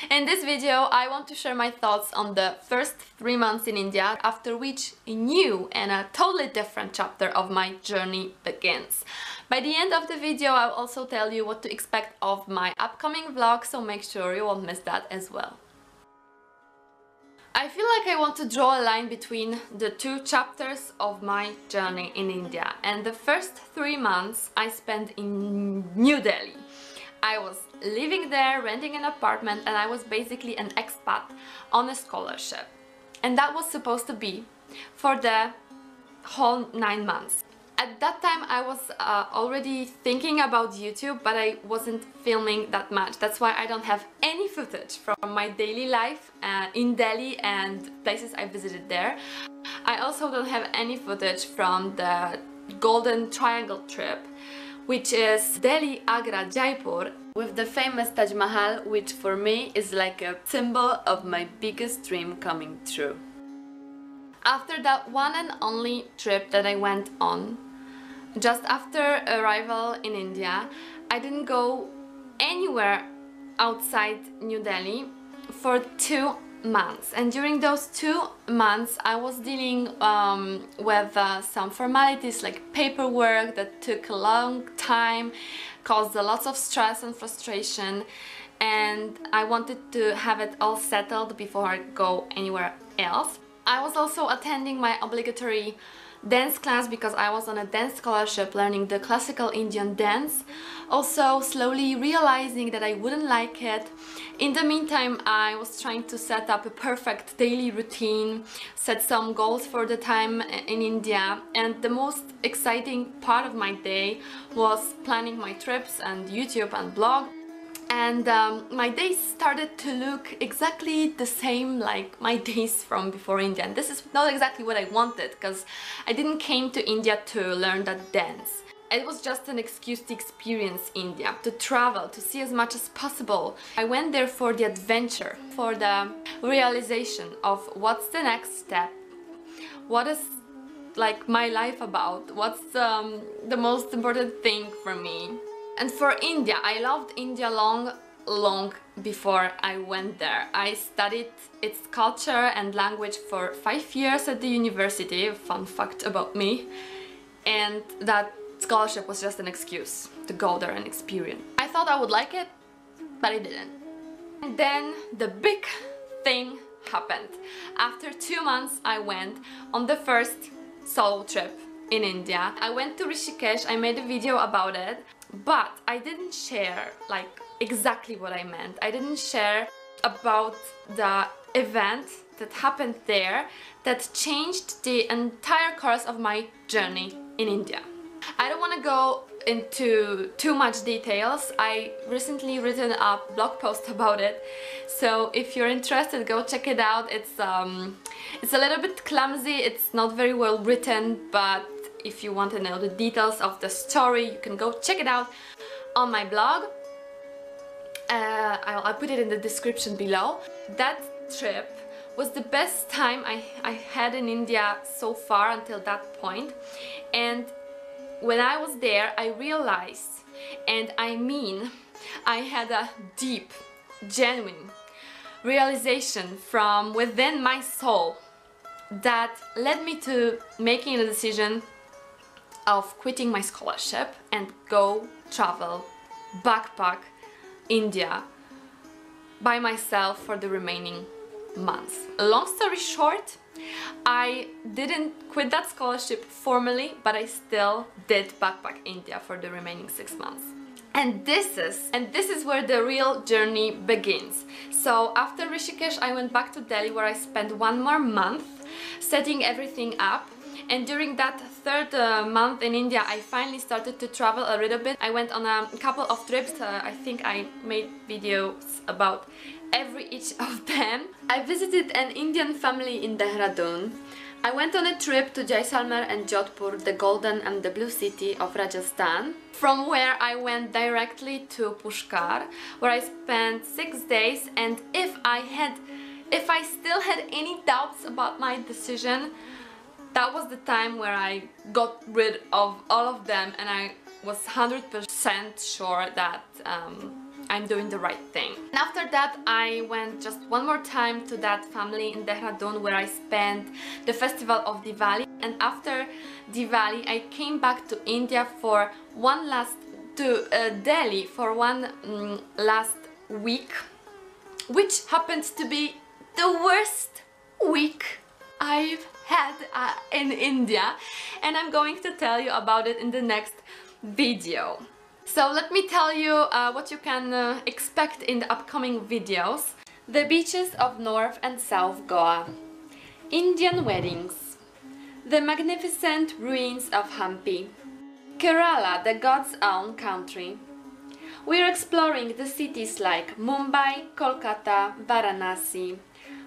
In this video, I want to share my thoughts on the first 3 months in India, after which a new and a totally different chapter of my journey begins. By the end of the video, I'll also tell you what to expect of my upcoming vlog, so make sure you won't miss that as well. I feel like I want to draw a line between the two chapters of my journey in India, and the first 3 months I spent in New Delhi. I was living there, renting an apartment, and I was basically an expat on a scholarship. And that was supposed to be for the whole 9 months. At that time I was already thinking about YouTube, but I wasn't filming that much. That's why I don't have any footage from my daily life in Delhi and places I visited there. I also don't have any footage from the Golden Triangle trip, which is Delhi, Agra, Jaipur, with the famous Taj Mahal, which for me is like a symbol of my biggest dream coming true. After that one and only trip that I went on, just after arrival in India, I didn't go anywhere outside New Delhi for 2 months, and during those 2 months I was dealing with some formalities like paperwork that took a long time, caused a lot of stress and frustration, and I wanted to have it all settled before I go anywhere else. I was also attending my obligatory dance class because I was on a dance scholarship learning the classical Indian dance, also slowly realizing that I wouldn't like it. In the meantime, I was trying to set up a perfect daily routine, set some goals for the time in India, and the most exciting part of my day was planning my trips and YouTube and blog. And my days started to look exactly the same like my days from before India. And this is not exactly what I wanted, because I didn't came to India to learn that dance. It was just an excuse to experience India, to travel, to see as much as possible. I went there for the adventure, for the realization of what's the next step, what is like my life about, what's the most important thing for me. And for India, I loved India long before I went there. I studied its culture and language for 5 years at the university, fun fact about me, and that scholarship was just an excuse to go there and experience. I thought I would like it, but I didn't. And then the big thing happened. After 2 months I went on the first solo trip in India. I went to Rishikesh, I made a video about it, but I didn't share like exactly what I meant. I didn't share about the event that happened there that changed the entire course of my journey in India. I don't want to go into too much details. I recently written a blog post about it, so if you're interested, go check it out. It's a little bit clumsy, it's not very well written, but if you want to know the details of the story, you can go check it out on my blog. I'll put it in the description below. That trip was the best time I had in India so far until that point. And when I was there, I realized, and I mean, I had a deep, genuine realization from within my soul that led me to making a decision of quitting my scholarship and go travel, backpack India by myself for the remaining months. Long story short, I didn't quit that scholarship formally, but I still did backpack India for the remaining 6 months. And this is where the real journey begins. So after Rishikesh, I went back to Delhi, where I spent 1 more month setting everything up. And during that 3rd month in India, I finally started to travel a little bit. I went on a couple of trips. I think I made videos about each of them. I visited an Indian family in Dehradun. I went on a trip to Jaisalmer and Jodhpur, the golden and the blue city of Rajasthan, from where I went directly to Pushkar, where I spent 6 days. And if I still had any doubts about my decision, that was the time where I got rid of all of them, and I was 100% sure that I'm doing the right thing. And after that I went just one more time to that family in Dehradun where I spent the festival of Diwali, and after Diwali I came back to India for one last Delhi for one last week, which happens to be the worst week I've had in India, and I'm going to tell you about it in the next video. So let me tell you what you can expect in the upcoming videos. The beaches of North and South Goa, Indian weddings, the magnificent ruins of Hampi, Kerala, the God's own country. We're exploring the cities like Mumbai, Kolkata, Varanasi.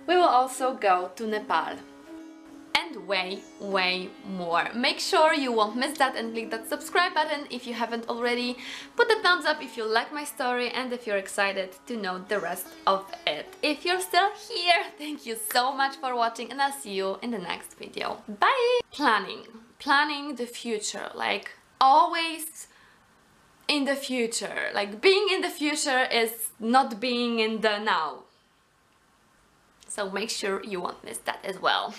We will also go to Nepal. And way more. Make sure you won't miss that and click that subscribe button if you haven't already. Put a thumbs up if you like my story and if you're excited to know the rest of it. If you're still here, thank you so much for watching, and I'll see you in the next video. Bye! Planning the future, like always in the future. Like being in the future is not being in the now. So make sure you won't miss that as well.